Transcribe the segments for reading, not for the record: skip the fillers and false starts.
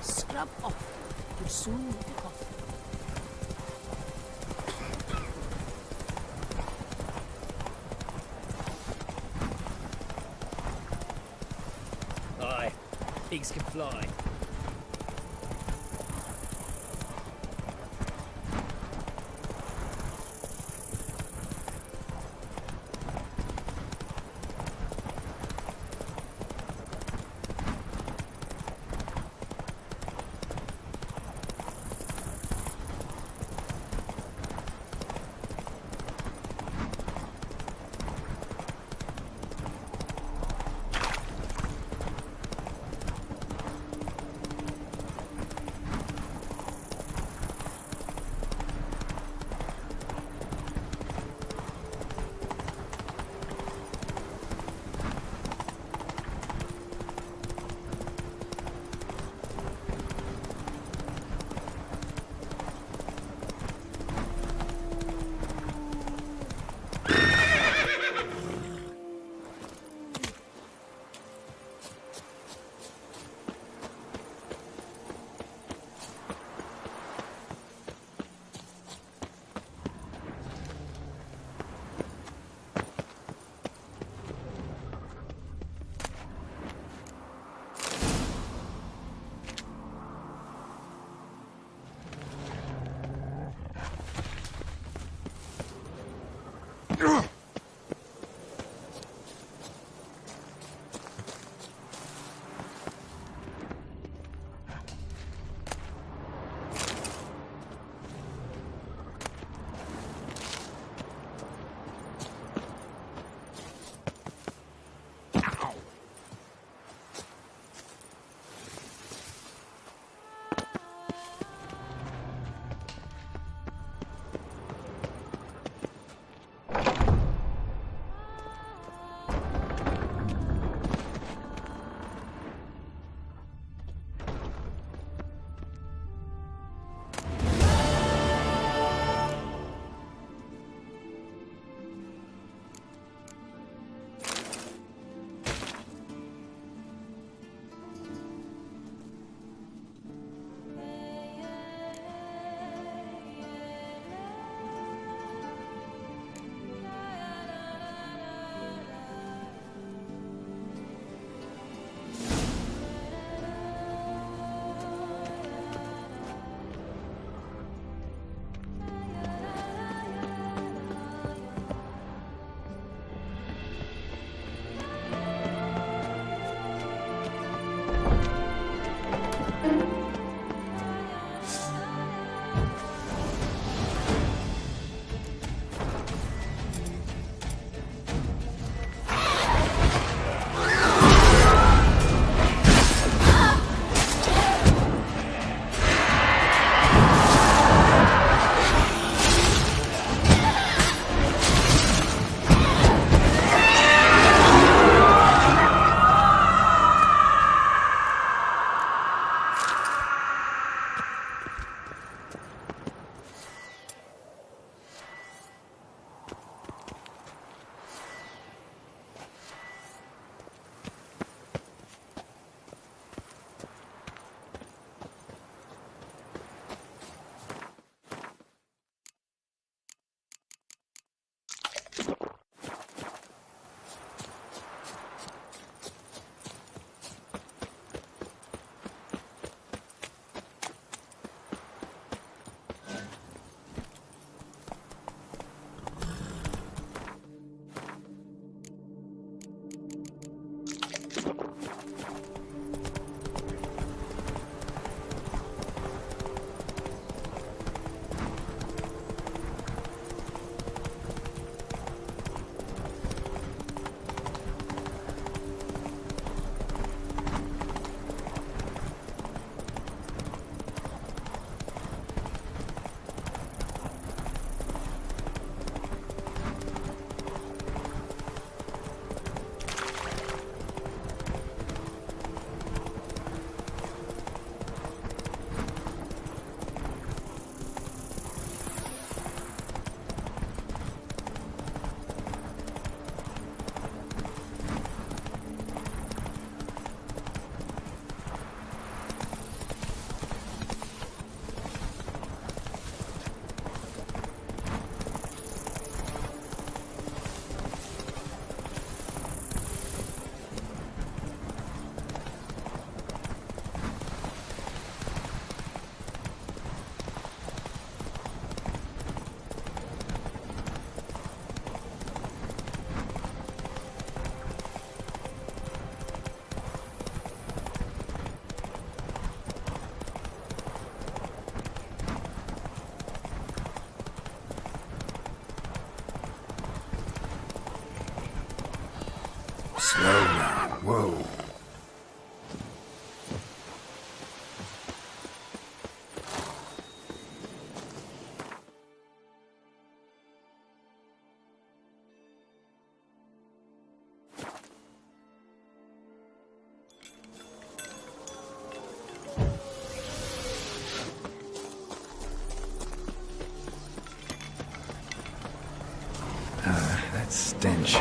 Scrub off. You'll soon pick off. Aye, pigs can fly. Slow now. Whoa. That stench.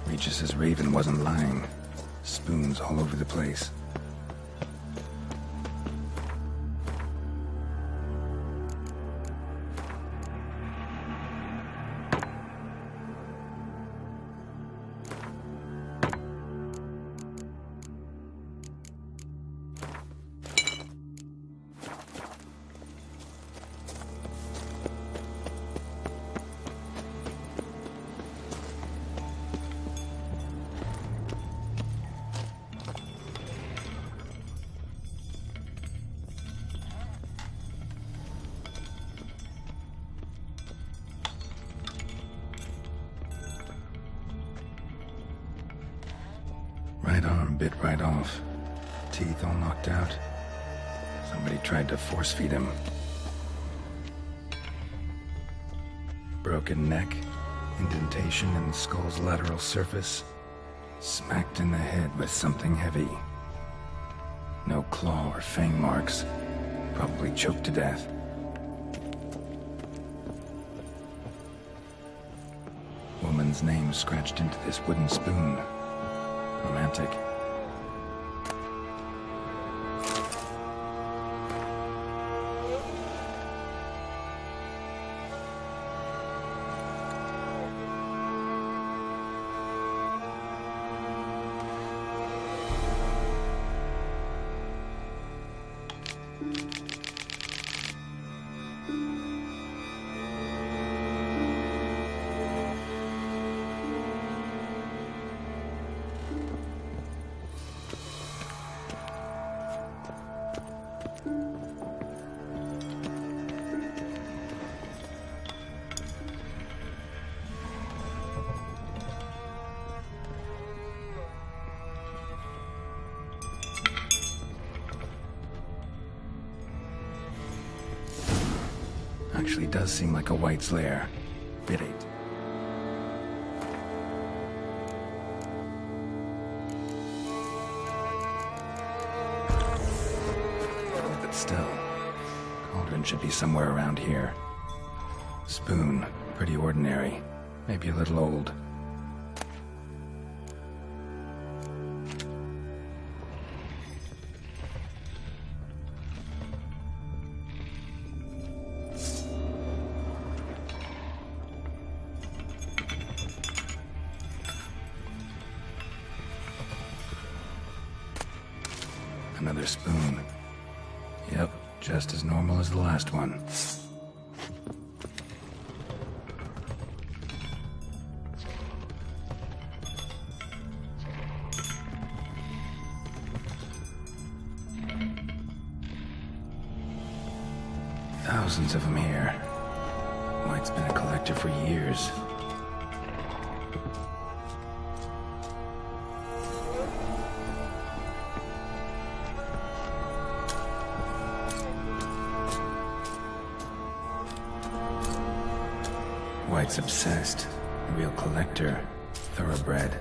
Regis says Raven wasn't lying. Spoons all over the place. Right arm bit right off. Teeth all knocked out. Somebody tried to force feed him. Broken neck, indentation in the skull's lateral surface. Smacked in the head with something heavy. No claw or fang marks. Probably choked to death. Woman's name scratched into this wooden spoon. Romantic. actually does seem like a White's lair. Bit it. But still, cauldron should be somewhere around here. Spoon, pretty ordinary. Maybe a little old. Another spoon. Yep, just as normal as the last one. Thousands of them here. White's been a collector for years. White's obsessed. A real collector. Thoroughbred.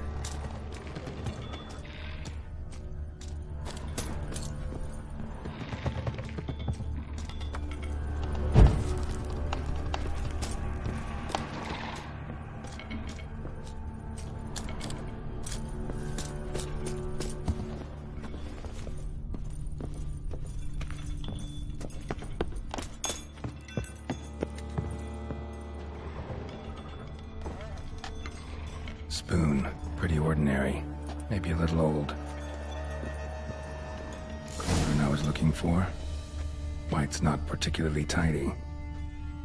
Spoon, pretty ordinary. Maybe a little old. Cauldron I was looking for. White's not particularly tidy.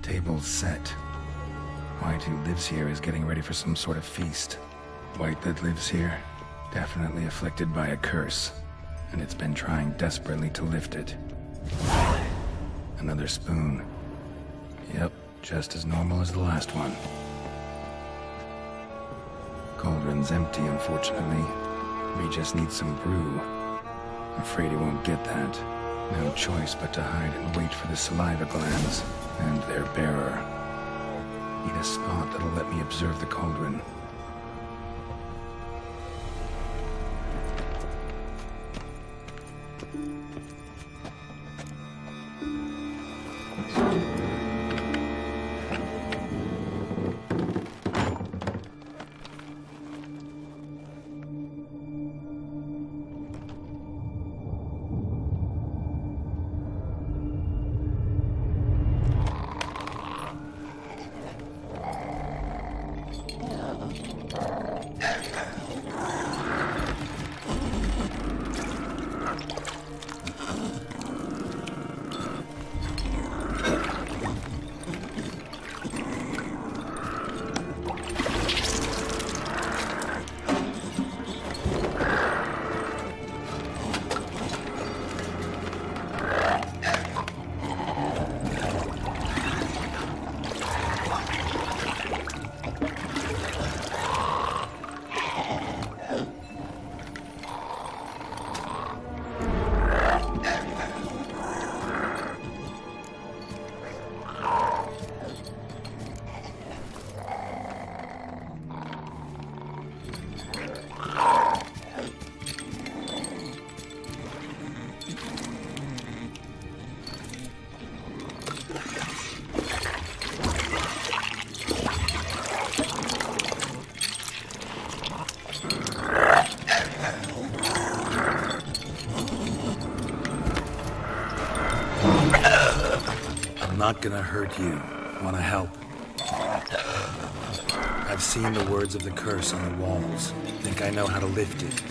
Table's set. White who lives here is getting ready for some sort of feast. White that lives here, definitely afflicted by a curse, and it's been trying desperately to lift it. Another spoon. Yep, just as normal as the last one. Cauldron's empty, unfortunately. We just need some brew. Afraid he won't get that. No choice but to hide and wait for the saliva glands and their bearer. Need a spot that'll let me observe the cauldron. I'm not gonna hurt you. Wanna help? I've seen the words of the curse on the walls. Think I know how to lift it.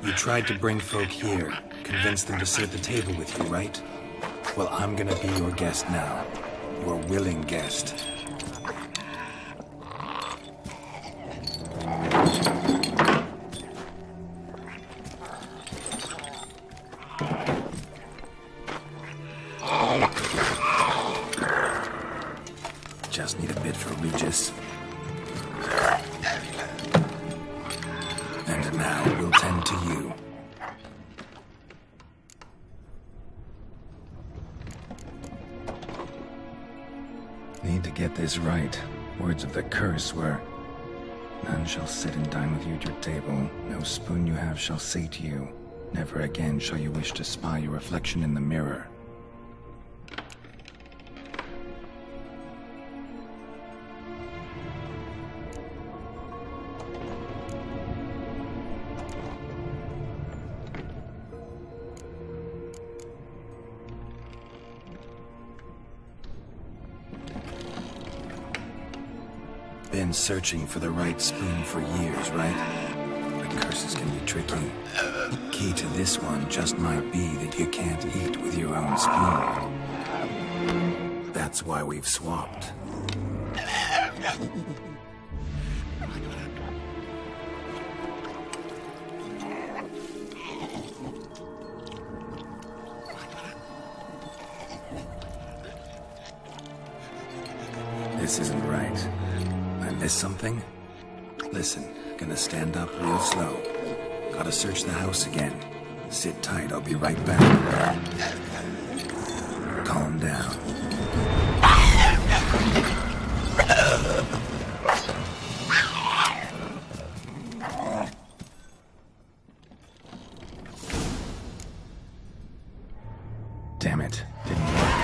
You tried to bring folk here, convince them to sit at the table with you, right? Well, I'm gonna be your guest now. Your willing guest. Just need a bit for Regis. And now we'll tend to you. Need to get this right. Words of the curse were, "None shall sit and dine with you at your table. No spoon you have shall say to you, never again shall you wish to spy your reflection in the mirror." Been searching for the right spoon for years, right? But curses can be tricky. Key to this one just might be that you can't eat with your own spoon. That's why we've swapped. This isn't right. I missed something? Listen, gonna stand up real slow. Gotta search the house again. Sit tight, I'll be right back. Calm down. Damn it, didn't work.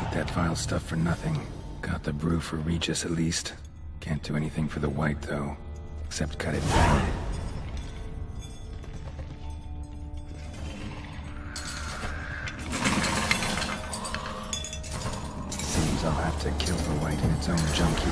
Ate that vile stuff for nothing. Got the brew for Regis at least. Can't do anything for the white, though. Except cut it down. Seems I'll have to kill the white in its own junkie.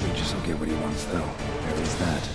Regis will get what he wants, though. There is that.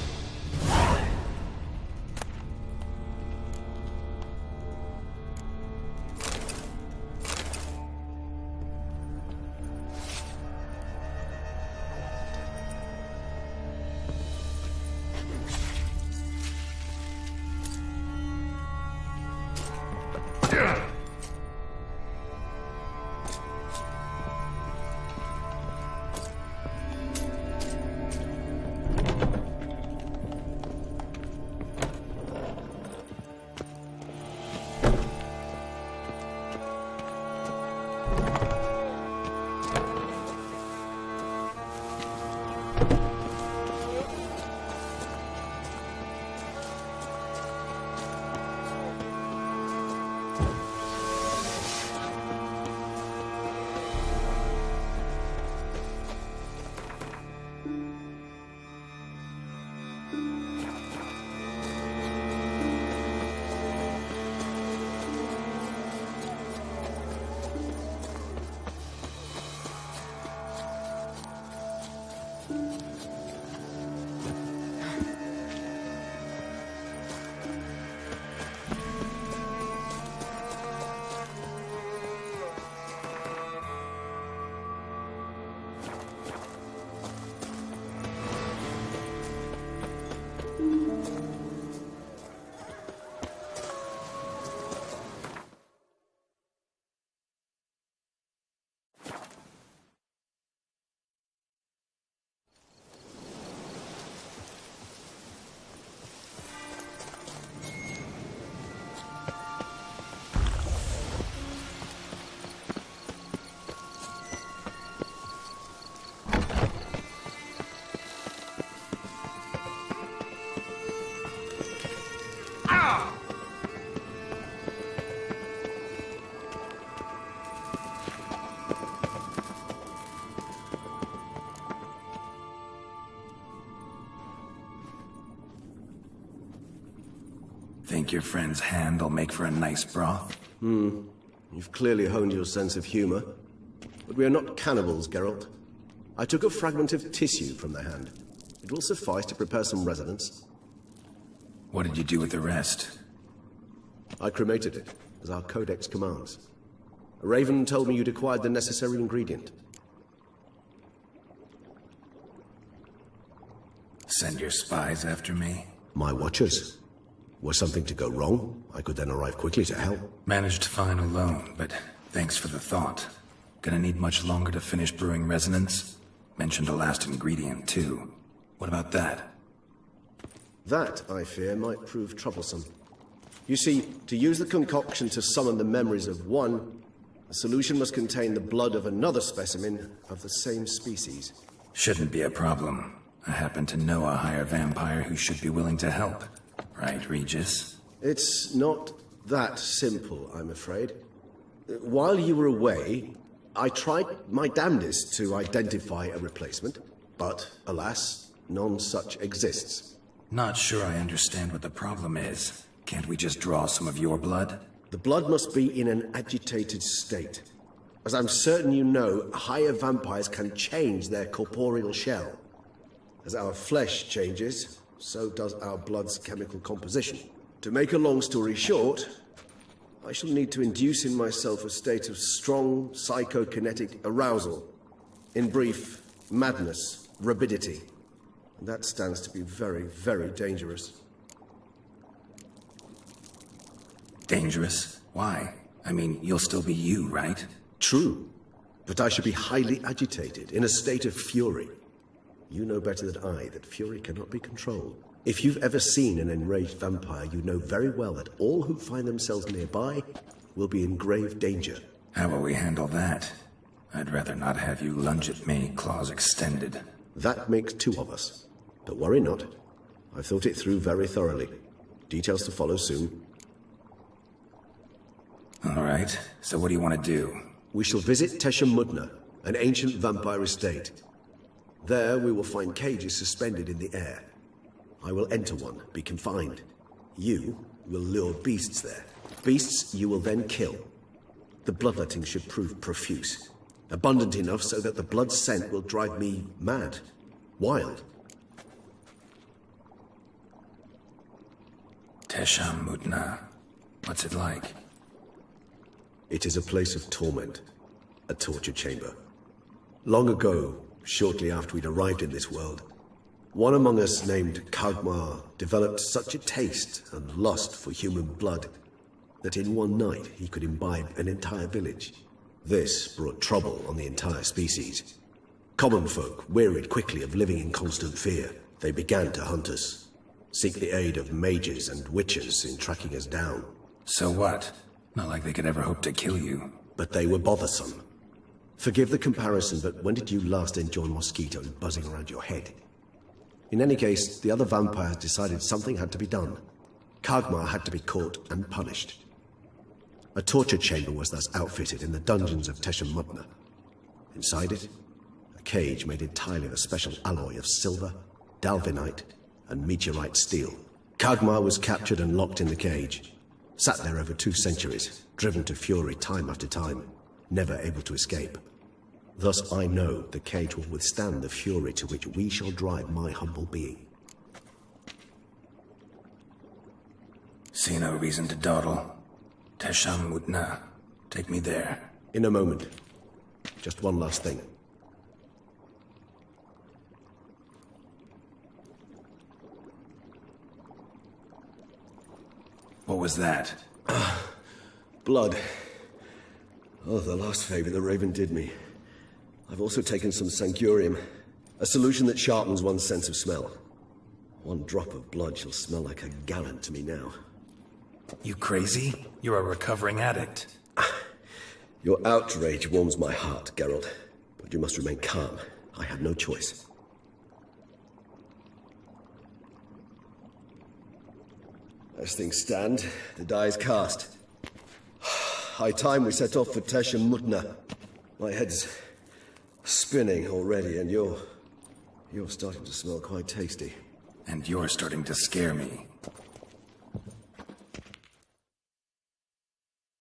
think your friend's hand will make for a nice broth? You've clearly honed your sense of humor. But we are not cannibals, Geralt. I took a fragment of tissue from the hand. It will suffice to prepare some resonance. What did you do with the rest? I cremated it, as our codex commands. A raven told me you'd acquired the necessary ingredient. Send your spies after me? My watchers. Were something to go wrong, I could then arrive quickly to help. Managed fine alone, but thanks for the thought. Gonna need much longer to finish brewing resonance? Mentioned a last ingredient, too. What about that? That, I fear, might prove troublesome. You see, to use the concoction to summon the memories of one, the solution must contain the blood of another specimen of the same species. Shouldn't be a problem. I happen to know a higher vampire who should be willing to help. Right, Regis? It's not that simple, I'm afraid. While you were away, I tried my damnedest to identify a replacement, but alas, none such exists. Not sure I understand what the problem is. Can't we just draw some of your blood? The blood must be in an agitated state. As I'm certain you know, higher vampires can change their corporeal shell. As our flesh changes, so does our blood's chemical composition. To make a long story short, I shall need to induce in myself a state of strong psychokinetic arousal. In brief, madness, rabidity. And that stands to be very, very dangerous. Dangerous? Why? I mean, you'll still be you, right? True, but I should be highly agitated, in a state of fury. You know better than I that fury cannot be controlled. If you've ever seen an enraged vampire, you know very well that all who find themselves nearby will be in grave danger. How will we handle that? I'd rather not have you lunge at me, claws extended. That makes two of us. But worry not. I've thought it through very thoroughly. Details to follow soon. All right, so what do you want to do? We shall visit Teshamudna, an ancient vampire estate. There we will find cages suspended in the air. I will enter one, be confined. You will lure beasts there. Beasts you will then kill. The bloodletting should prove profuse. Abundant enough so that the blood scent will drive me mad. Wild. Teshamudna. What's it like? It is a place of torment. A torture chamber. Long ago, shortly after we'd arrived in this world, one among us named Kagmar developed such a taste and lust for human blood that in one night he could imbibe an entire village. This brought trouble on the entire species. Common folk wearied quickly of living in constant fear. They began to hunt us, seek the aid of mages and witches in tracking us down. So what? Not like they could ever hope to kill you. But they were bothersome. Forgive the comparison, but when did you last enjoy mosquitoes buzzing around your head? In any case, the other vampires decided something had to be done. Kagmar had to be caught and punished. A torture chamber was thus outfitted in the dungeons of Teshamudna. Inside it, a cage made entirely of a special alloy of silver, dalvinite, and meteorite steel. Kagmar was captured and locked in the cage. Sat there over 2 centuries, driven to fury time after time, never able to escape. Thus I know the cage will withstand the fury to which we shall drive my humble being. See no reason to dawdle. Teshamudna. Take me there. In a moment. Just one last thing. What was that? Blood. Oh, the last favor the Raven did me. I've also taken some sancurium, a solution that sharpens one's sense of smell. One drop of blood shall smell like a gallon to me now. You crazy? You're a recovering addict. Your outrage warms my heart, Geralt. But you must remain calm. I had no choice. As things stand, the die is cast. High time we set off for Teshamudna. My head's spinning already, and you're starting to smell quite tasty. And you're starting to scare me.